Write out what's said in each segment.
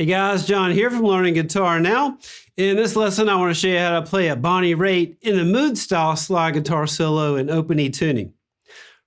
Hey guys, John here from Learning Guitar Now. In this lesson, I want to show you how to play a Bonnie Raitt in the mood style slide guitar solo in open E tuning.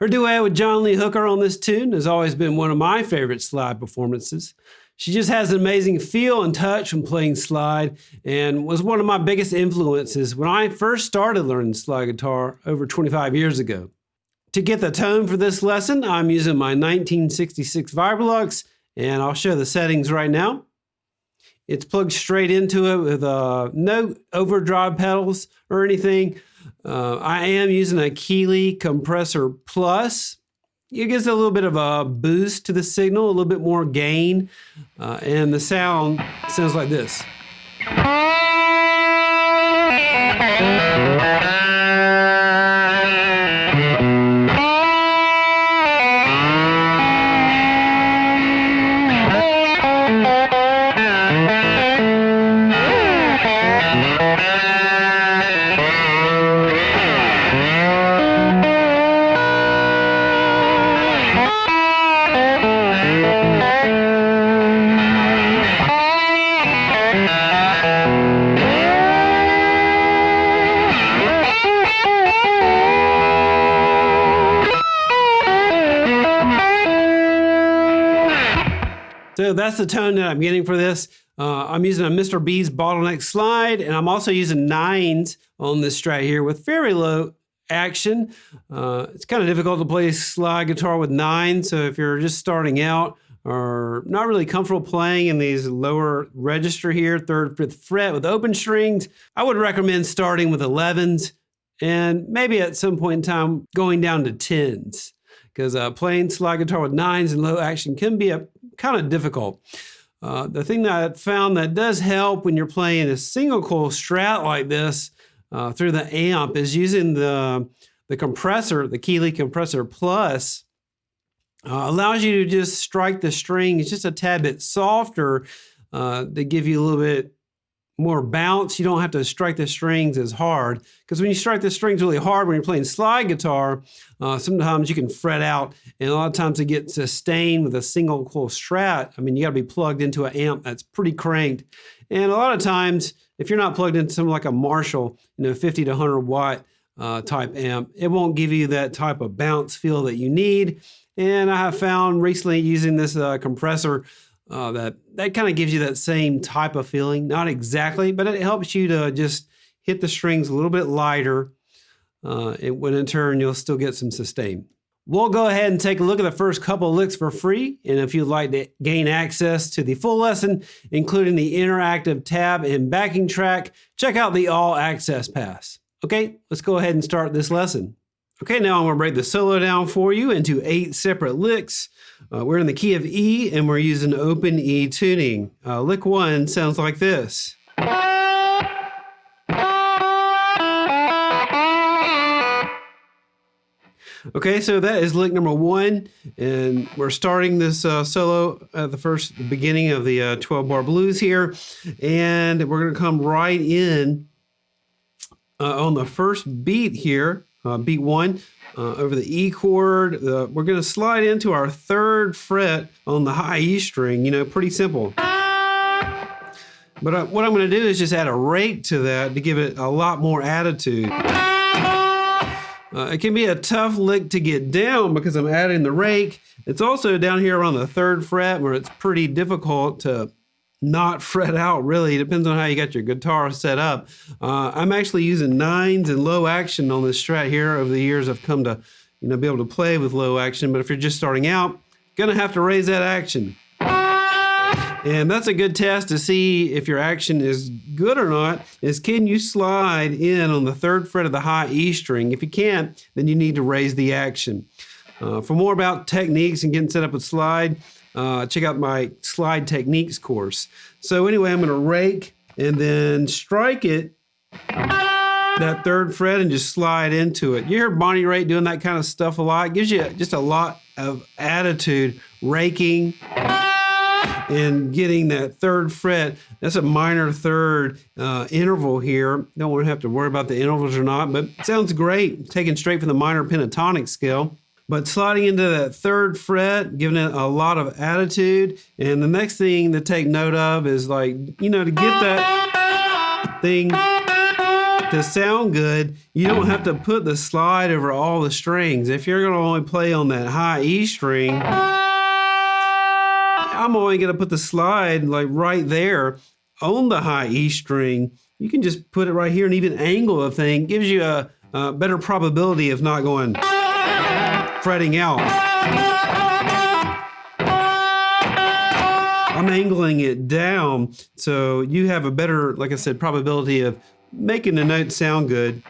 Her duet with John Lee Hooker on this tune has always been one of my favorite slide performances. She just has an amazing feel and touch when playing slide and was one of my biggest influences when I first started learning slide guitar over 25 years ago. To get the tone for this lesson, I'm using my 1966 Vibrolux, and I'll show the settings right now. It's plugged straight into it with no overdrive pedals or anything. I am using a Keeley Compressor Plus. It gives a little bit of a boost to the signal, a little bit more gain, and the sound sounds like this. So that's the tone that I'm getting for this. I'm using a Mr. B's bottleneck slide, and I'm also using nines on this strat here with very low action. It's kind of difficult to play slide guitar with nines, so if you're just starting out or not really comfortable playing in these lower register here, 3rd, 5th fret with open strings, I would recommend starting with 11s and maybe at some point in time going down to 10s, because playing slide guitar with nines and low action can be kind of difficult. The thing that I found that does help when you're playing a single coil strat like this through the amp is using the compressor, the Keeley Compressor Plus. Allows you to just strike the strings just a tad bit softer to give you a little bit more bounce. You don't have to strike the strings as hard, because when you strike the strings really hard when you're playing slide guitar, sometimes you can fret out, and a lot of times it gets sustained with a single coil strat. I mean, you got to be plugged into an amp that's pretty cranked, and a lot of times if you're not plugged into something like a Marshall, 50 to 100 watt type amp, it won't give you that type of bounce feel that you need. And I have found recently using this compressor that kind of gives you that same type of feeling. Not exactly, but it helps you to just hit the strings a little bit lighter, and when in turn you'll still get some sustain. We'll go ahead and take a look at the first couple of licks for free, and if you'd like to gain access to the full lesson, including the interactive tab and backing track, check out the All Access Pass. Okay, let's go ahead and start this lesson. Okay, now I'm going to break the solo down for you into 8 separate licks. We're in the key of E, and we're using open E tuning. Lick 1 sounds like this. Okay, so that is lick number 1, and we're starting this solo at the beginning of the 12-bar blues here, and we're going to come right in on the first beat here. Beat 1 over the E chord. We're going to slide into our 3rd fret on the high E string, pretty simple. But what I'm going to do is just add a rake to that to give it a lot more attitude. It can be a tough lick to get down because I'm adding the rake. It's also down here on the 3rd fret where it's pretty difficult to not fret out, really. It depends on how you got your guitar set up. I'm actually using nines and low action on this strat here. Over the years, I've come to be able to play with low action, but if you're just starting out, gonna have to raise that action. And that's a good test to see if your action is good or not, is can you slide in on the 3rd fret of the high E string? If you can't, then you need to raise the action. For more about techniques and getting set up with slide, check out my slide techniques course. So anyway, I'm going to rake and then strike it, that 3rd fret, and just slide into it. You hear Bonnie Raitt doing that kind of stuff a lot. It gives you just a lot of attitude, raking and getting that 3rd fret. That's a minor 3rd interval here. Don't want to have to worry about the intervals or not, but it sounds great. Taken straight from the minor pentatonic scale. but sliding into that third fret, giving it a lot of attitude. And the next thing to take note of is, like, to get that thing to sound good, you don't have to put the slide over all the strings. If you're going to only play on that high E string, I'm only going to put the slide like right there on the high E string. You can just put it right here and even angle the thing. Gives you a better probability of not going fretting out. I'm angling it down, so you have a better, like I said, probability of making the note sound good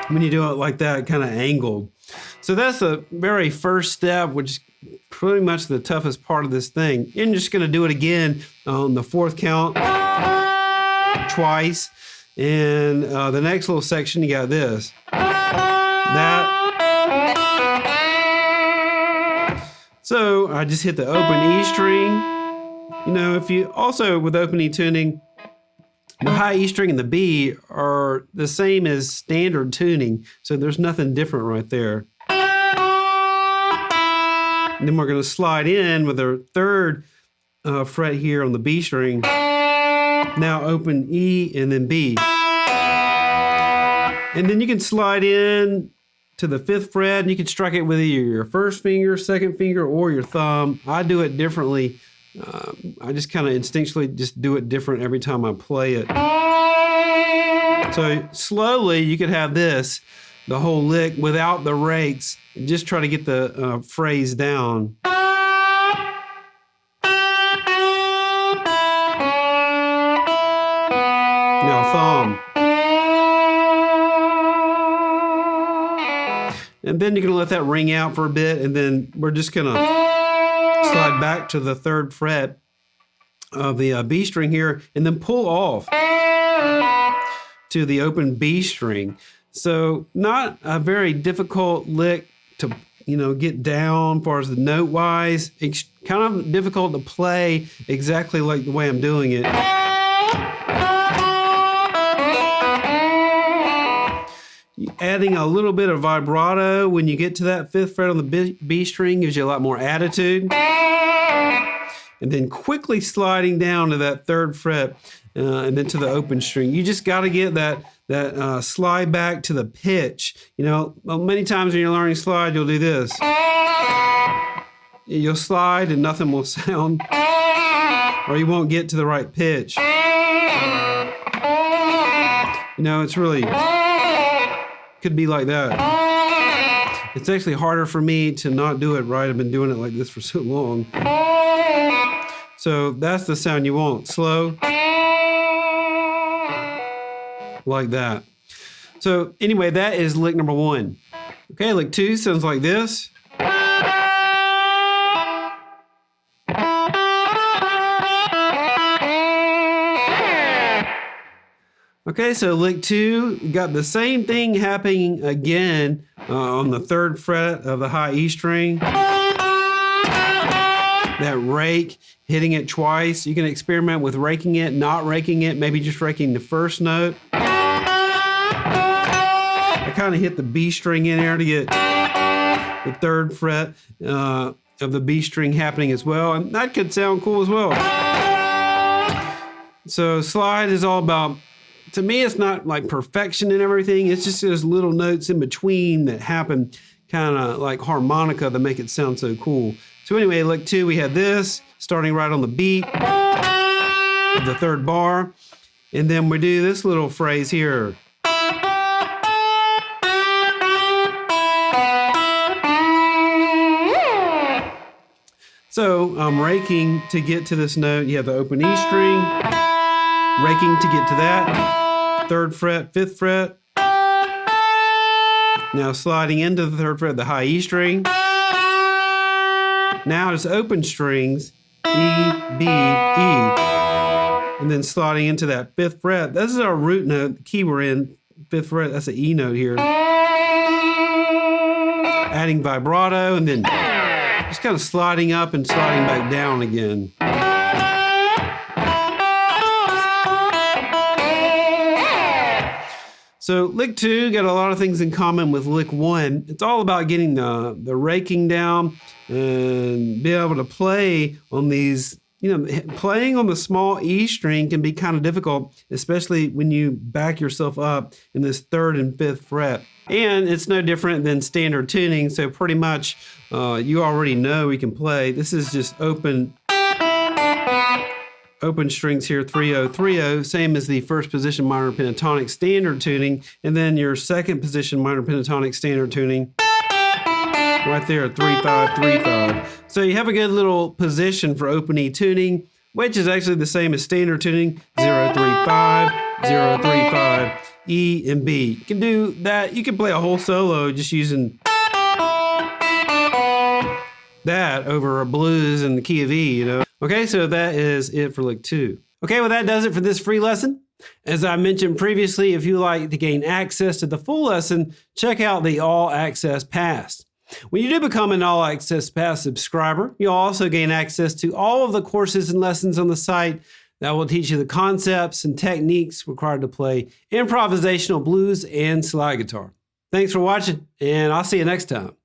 when you do it like that, kind of angled. So that's the very first step, which is pretty much the toughest part of this thing. You're just going to do it again on the fourth count twice. And the next little section, you got this. That. So I just hit the open E string. If you also, with open E tuning, the high E string and the B are the same as standard tuning. So there's nothing different right there. And then we're going to slide in with our third fret here on the B string. Now open E and then B. And then you can slide in to the fifth fret, and you can strike it with either your first finger, second finger, or your thumb. I do it differently. I just kind of instinctually just do it different every time I play it. So slowly you could have this, the whole lick without the rakes, and just try to get the phrase down. Now thumb. And then you're going to let that ring out for a bit, and then we're just going to slide back to the third fret of the B string here, and then pull off to the open B string. So not a very difficult lick to get down as far as the note wise. It's kind of difficult to play exactly like the way I'm doing it. Adding a little bit of vibrato when you get to that fifth fret on the B string gives you a lot more attitude. And then quickly sliding down to that third fret and then to the open string. You just got to get that slide back to the pitch. Many times when you're learning slide, you'll do this. You'll slide and nothing will sound, or you won't get to the right pitch. It's really could be like that. It's actually harder for me to not do it right. I've been doing it like this for so long. So that's the sound you want. Slow. Like that. So anyway, that is lick number 1. Okay, lick 2 sounds like this. Okay, so lick 2, you got the same thing happening again on the third fret of the high E string. That rake, hitting it twice. You can experiment with raking it, not raking it, maybe just raking the first note. I kind of hit the B string in there to get the third fret of the B string happening as well, and that could sound cool as well. So slide is all about, to me, it's not like perfection and everything. It's just those little notes in between that happen kind of like harmonica that make it sound so cool. So anyway, lick 2, we had this starting right on the beat of the third bar. And then we do this little phrase here. So I'm raking to get to this note. You have the open E string, raking to get to that. Third fret, fifth fret. Now sliding into the third fret, the high E string. Now it's open strings, E, B, E. And then sliding into that fifth fret. This is our root note, the key we're in, fifth fret, that's an E note here. Adding vibrato, and then just kind of sliding up and sliding back down again. So lick 2 got a lot of things in common with lick 1. It's all about getting the raking down and being able to play on these. Playing on the small E string can be kind of difficult, especially when you back yourself up in this 3rd and 5th fret. And it's no different than standard tuning, so pretty much you already know we can play. This is just open strings here, 3-0, 3-0, same as the first position minor pentatonic standard tuning, and then your second position minor pentatonic standard tuning. Right there, 3-5, 3-5. So you have a good little position for open E tuning, which is actually the same as standard tuning, 0-3-5, 0-3-5, E and B. You can do that. You can play a whole solo just using that over a blues in the key of E, Okay, so that is it for lick 2. Okay, well that does it for this free lesson. As I mentioned previously, if you like to gain access to the full lesson, check out the All Access Pass. When you do become an All Access Pass subscriber, you'll also gain access to all of the courses and lessons on the site that will teach you the concepts and techniques required to play improvisational blues and slide guitar. Thanks for watching, and I'll see you next time.